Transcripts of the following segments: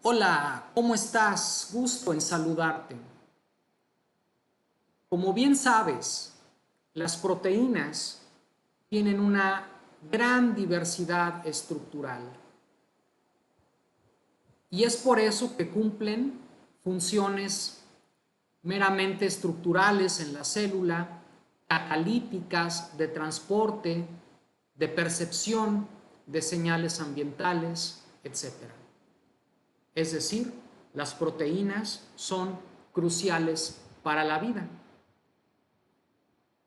Hola, ¿cómo estás? Gusto en saludarte. Como bien sabes, las proteínas tienen una gran diversidad estructural y es por eso que cumplen funciones meramente estructurales en la célula, catalíticas de transporte, de percepción de señales ambientales, etcétera. Es decir, las proteínas son cruciales para la vida.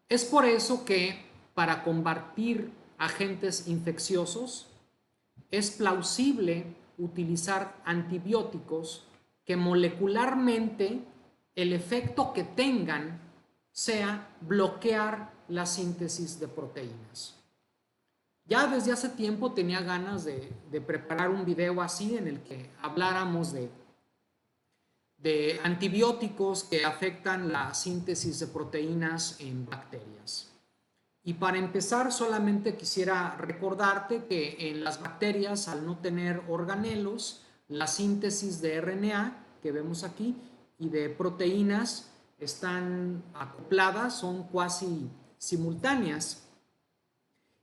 Es por eso que para combatir agentes infecciosos es plausible utilizar antibióticos que molecularmente el efecto que tengan sea bloquear la síntesis de proteínas. Ya desde hace tiempo tenía ganas de preparar un video así en el que habláramos de antibióticos que afectan la síntesis de proteínas en bacterias. Y para empezar, solamente quisiera recordarte que en las bacterias, al no tener organelos, la síntesis de RNA que vemos aquí y de proteínas están acopladas, son cuasi simultáneas.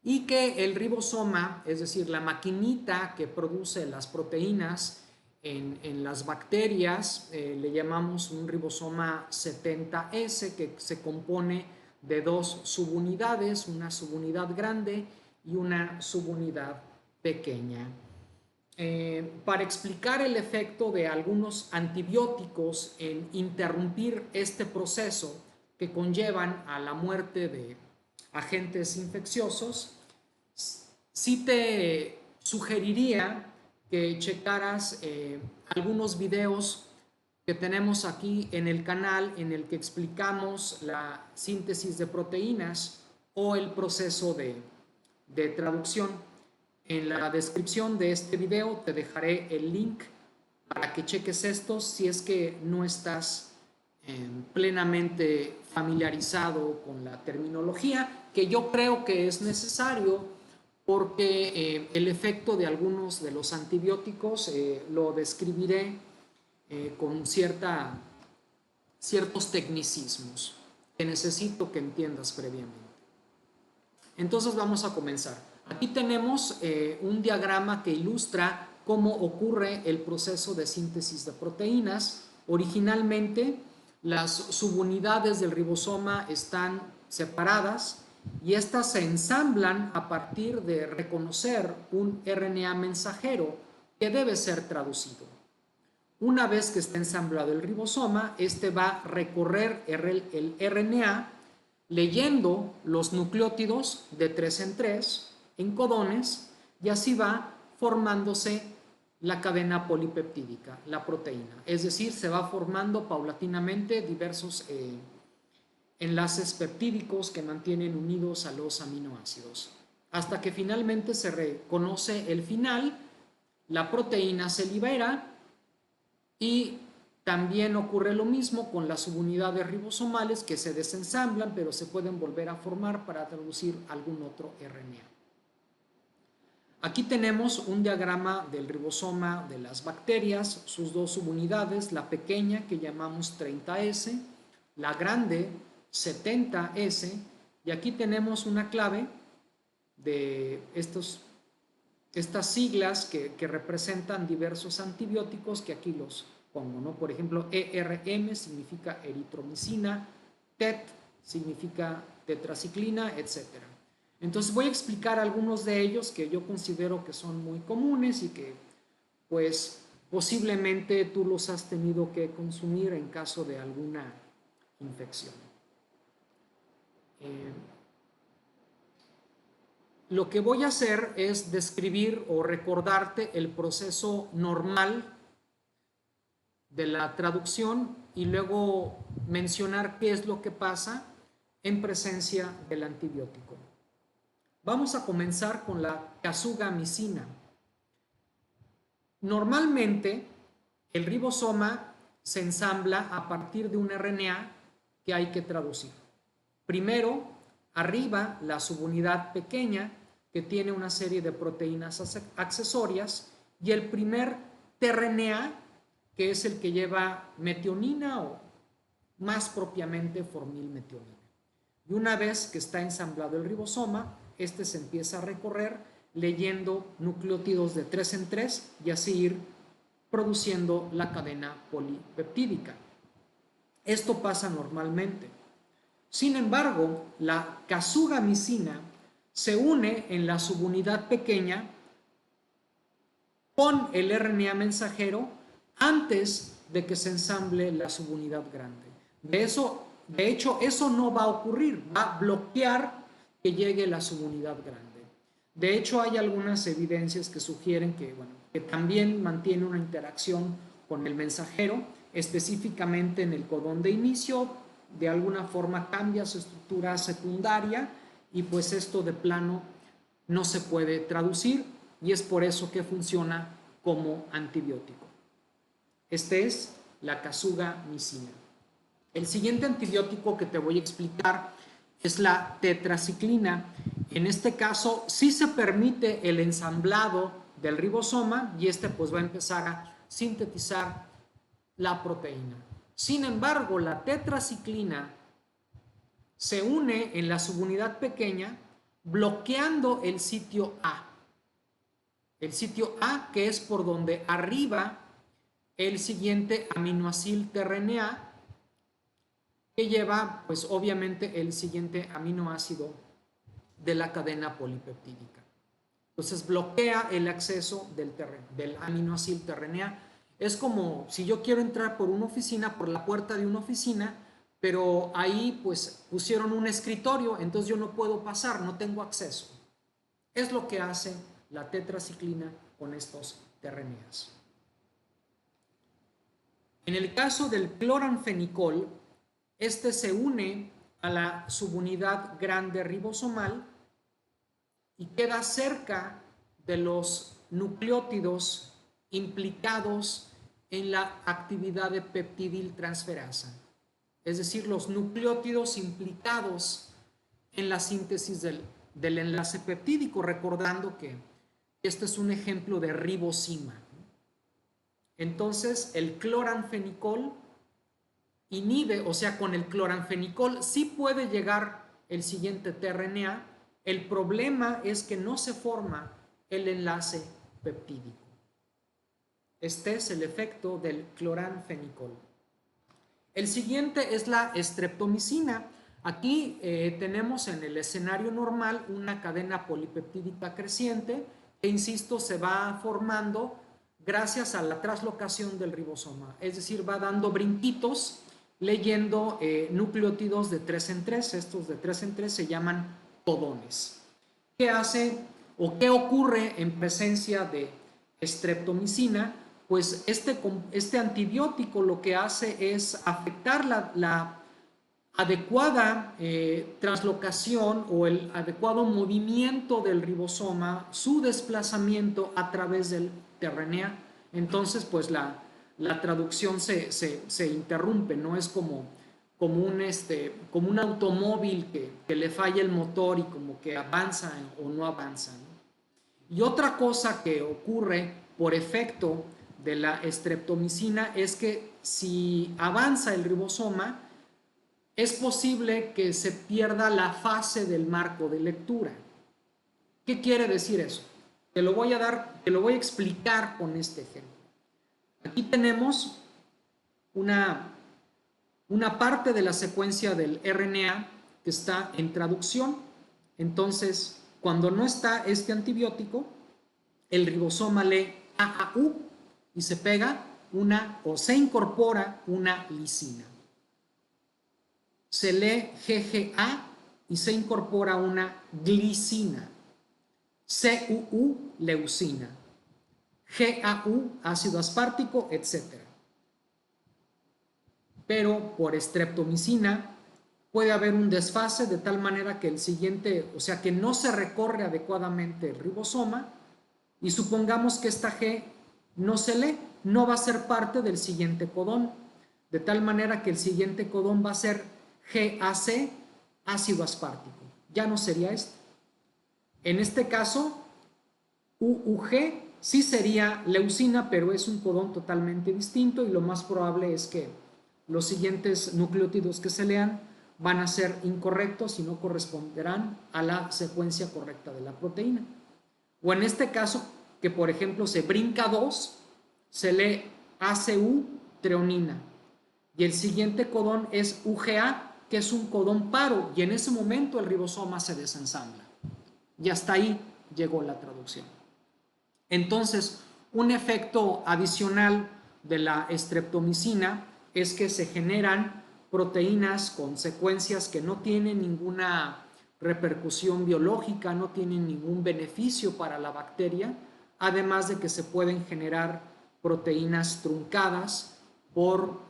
Y que el ribosoma, es decir, la maquinita que produce las proteínas en las bacterias, le llamamos un ribosoma 70S, que se compone de dos subunidades, una subunidad grande y una subunidad pequeña. Para explicar el efecto de algunos antibióticos en interrumpir este proceso que conllevan a la muerte de agentes infecciosos, sí te sugeriría que checaras algunos videos que tenemos aquí en el canal en el que explicamos la síntesis de proteínas o el proceso de traducción. En la descripción de este video te dejaré el link para que cheques estos si es que no estás plenamente familiarizado con la terminología, que yo creo que es necesario porque el efecto de algunos de los antibióticos lo describiré con ciertos tecnicismos que necesito que entiendas previamente. Entonces vamos a comenzar. Aquí tenemos un diagrama que ilustra cómo ocurre el proceso de síntesis de proteínas. Originalmente, las subunidades del ribosoma están separadas y estas se ensamblan a partir de reconocer un RNA mensajero que debe ser traducido. Una vez que está ensamblado el ribosoma, este va a recorrer el RNA leyendo los nucleótidos de 3 en 3 en codones y así va formándose la cadena polipeptídica, la proteína. Es decir, se va formando paulatinamente diversos enlaces peptídicos que mantienen unidos a los aminoácidos. Hasta que finalmente se reconoce el final, la proteína se libera y también ocurre lo mismo con las subunidades ribosomales que se desensamblan, pero se pueden volver a formar para traducir algún otro RNA. Aquí tenemos un diagrama del ribosoma de las bacterias, sus dos subunidades, la pequeña que llamamos 30S, la grande 70S, y aquí tenemos una clave de estas siglas que representan diversos antibióticos que aquí los pongo, ¿no? Por ejemplo, ERM significa eritromicina, TET significa tetraciclina, etc. Entonces voy a explicar algunos de ellos que yo considero que son muy comunes y que pues posiblemente tú los has tenido que consumir en caso de alguna infección. Lo que voy a hacer es describir o recordarte el proceso normal de la traducción y luego mencionar qué es lo que pasa en presencia del antibiótico. Vamos a comenzar con la casugamicina. Normalmente el ribosoma se ensambla a partir de un RNA que hay que traducir. Primero, arriba la subunidad pequeña que tiene una serie de proteínas accesorias y el primer tRNA que es el que lleva metionina o más propiamente formilmetionina. Y una vez que está ensamblado el ribosoma, este se empieza a recorrer leyendo nucleótidos de 3 en 3 y así ir produciendo la cadena polipeptídica. Esto pasa normalmente. Sin embargo, la casugamicina se une en la subunidad pequeña con el RNA mensajero antes de que se ensamble la subunidad grande. De hecho, eso no va a ocurrir, va a bloquear que llegue la subunidad grande. De hecho, hay algunas evidencias que sugieren que, bueno, que también mantiene una interacción con el mensajero, específicamente en el codón de inicio, de alguna forma cambia su estructura secundaria y pues esto de plano no se puede traducir y es por eso que funciona como antibiótico. Este es la casugamicina. El siguiente antibiótico que te voy a explicar es la tetraciclina. En este caso sí se permite el ensamblado del ribosoma y este pues va a empezar a sintetizar la proteína. Sin embargo, la tetraciclina se une en la subunidad pequeña bloqueando el sitio A. El sitio A, que es por donde arriba el siguiente aminoácido tRNA, que lleva pues obviamente el siguiente aminoácido de la cadena polipeptídica. Entonces bloquea el acceso del aminoácido tRNA. Es como si yo quiero entrar por una oficina, por la puerta de una oficina, pero ahí pues pusieron un escritorio, entonces yo no puedo pasar, no tengo acceso. Es lo que hace la tetraciclina con estos tRNAs. En el caso del cloranfenicol, este se une a la subunidad grande ribosomal y queda cerca de los nucleótidos implicados en la actividad de peptidiltransferasa, es decir, los nucleótidos implicados en la síntesis del enlace peptídico, recordando que este es un ejemplo de ribosima. Entonces, el cloranfenicol inhibe, o sea, con el cloranfenicol sí puede llegar el siguiente tRNA. El problema es que no se forma el enlace peptídico. Este es el efecto del cloranfenicol. El siguiente es la streptomicina. Aquí tenemos en el escenario normal una cadena polipeptídica creciente que, insisto, se va formando gracias a la traslocación del ribosoma. Es decir, va dando brinquitos leyendo nucleótidos de 3 en 3. Estos de 3 en 3 se llaman codones. ¿Qué hace o qué ocurre en presencia de streptomicina? Pues este antibiótico lo que hace es afectar la adecuada translocación o el adecuado movimiento del ribosoma, su desplazamiento a través del tRNA. Entonces, pues la traducción se interrumpe, no es como un automóvil que le falla el motor y como que avanza o no avanza, ¿no? Y otra cosa que ocurre por efecto de la streptomicina es que si avanza el ribosoma, es posible que se pierda la fase del marco de lectura. ¿Qué quiere decir eso? Te lo voy a explicar con este ejemplo. Aquí tenemos una parte de la secuencia del RNA que está en traducción. Entonces, cuando no está este antibiótico, el ribosoma lee AAU y se pega o se incorpora una lisina. Se lee GGA y se incorpora una glicina. CUU, leucina. GAU, ácido aspartico, etc. Pero por streptomicina puede haber un desfase de tal manera que el siguiente, o sea, que no se recorre adecuadamente el ribosoma y supongamos que esta G no se lee, no va a ser parte del siguiente codón, de tal manera que el siguiente codón va a ser GAC, ácido aspartico. Ya no sería este. En este caso, UUG sí sería leucina, pero es un codón totalmente distinto y lo más probable es que los siguientes nucleótidos que se lean van a ser incorrectos y no corresponderán a la secuencia correcta de la proteína. O en este caso, que por ejemplo se brinca 2, se lee ACU treonina y el siguiente codón es UGA, que es un codón paro, y en ese momento el ribosoma se desensambla. Y hasta ahí llegó la traducción. Entonces, un efecto adicional de la streptomicina es que se generan proteínas con secuencias que no tienen ninguna repercusión biológica, no tienen ningún beneficio para la bacteria, además de que se pueden generar proteínas truncadas por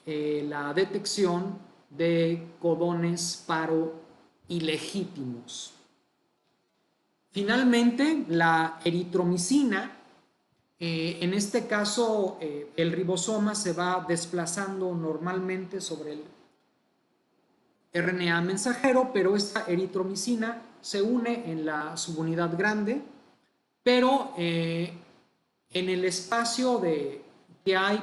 la detección de codones paro ilegítimos. Finalmente, la eritromicina, en este caso el ribosoma se va desplazando normalmente sobre el RNA mensajero, pero esta eritromicina se une en la subunidad grande, pero en el espacio que hay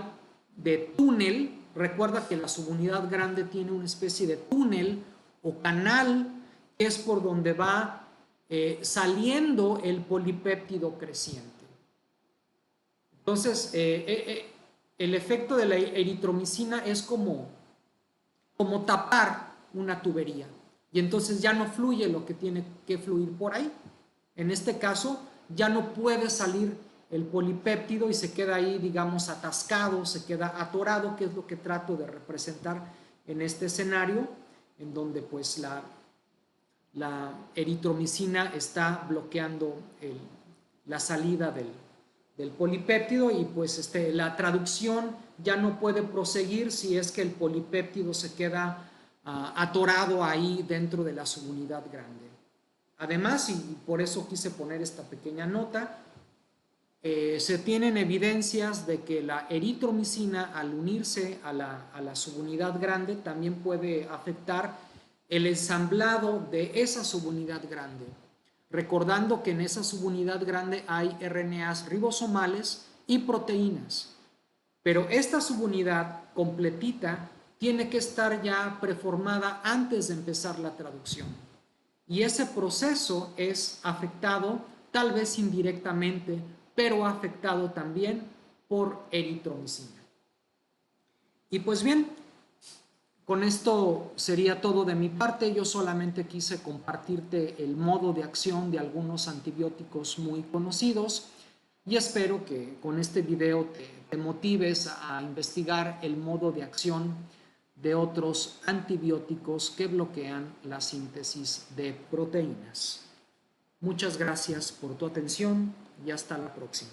de túnel, recuerda que la subunidad grande tiene una especie de túnel o canal que es por donde va saliendo el polipéptido creciente. Entonces, el efecto de la eritromicina es como tapar una tubería y entonces ya no fluye lo que tiene que fluir por ahí. En este caso, ya no puede salir el polipéptido y se queda ahí, digamos, atascado, se queda atorado, que es lo que trato de representar en este escenario, en donde pues la eritromicina está bloqueando la salida del polipéptido y pues la traducción ya no puede proseguir si es que el polipéptido se queda atorado ahí dentro de la subunidad grande. Además, y por eso quise poner esta pequeña nota, se tienen evidencias de que la eritromicina al unirse a la subunidad grande también puede afectar el ensamblado de esa subunidad grande, recordando que en esa subunidad grande hay RNAs ribosomales y proteínas, pero esta subunidad completita tiene que estar ya preformada antes de empezar la traducción. Y ese proceso es afectado, tal vez indirectamente, pero afectado también por eritromicina. Y pues bien, con esto sería todo de mi parte. Yo solamente quise compartirte el modo de acción de algunos antibióticos muy conocidos y espero que con este video te motives a investigar el modo de acción de otros antibióticos que bloquean la síntesis de proteínas. Muchas gracias por tu atención y hasta la próxima.